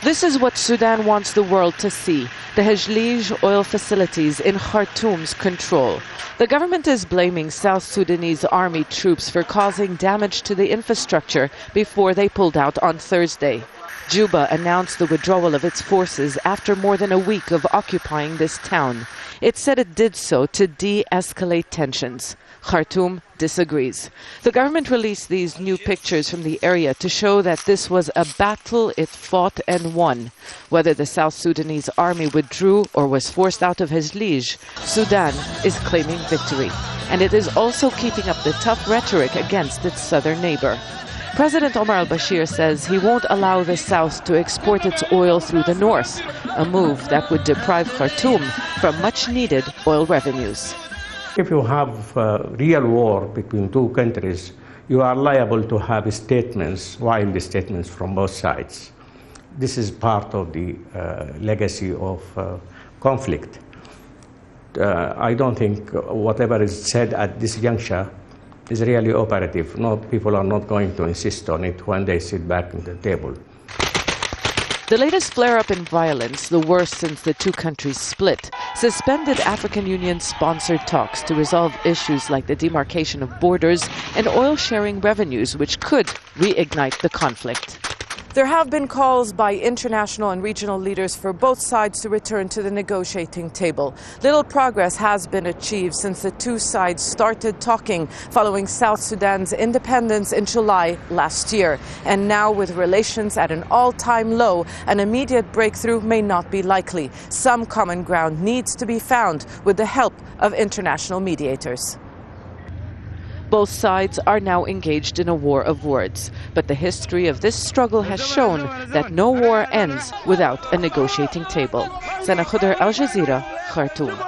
This is what Sudan wants the world to see, the Heglig oil facilities in Khartoum's control. The government is blaming South Sudanese army troops for causing damage to the infrastructure before they pulled out on Thursday. Juba announced the withdrawal of its forces after more than a week of occupying this town. It said it did so to de-escalate tensions. Khartoum disagrees. The government released these new pictures from the area to show that this was a battle it fought and won. Whether the South Sudanese army withdrew or was forced out of Heglig, Sudan is claiming victory. And it is also keeping up the tough rhetoric against its southern neighbor. President Omar al-Bashir says he won't allow the South to export its oil through the north, a move that would deprive Khartoum from much-needed oil revenues. If you have a real war between two countries, you are liable to have statements, wild statements from both sides. This is part of the legacy of conflict. I don't think whatever is said at this juncture is really operative. No, people are not going to insist on it when they sit back at the table. The latest flare-up in violence, the worst since the two countries split, suspended African Union-sponsored talks to resolve issues like the demarcation of borders and oil-sharing revenues, which could reignite the conflict. There have been calls by international and regional leaders for both sides to return to the negotiating table. Little progress has been achieved since the two sides started talking following South Sudan's independence in July last year. And now, with relations at an all-time low, an immediate breakthrough may not be likely. Some common ground needs to be found with the help of international mediators. Both sides are now engaged in a war of words, but the history of this struggle has shown that no war ends without a negotiating table. Zeina, Khodr, Al Jazeera, Khartoum.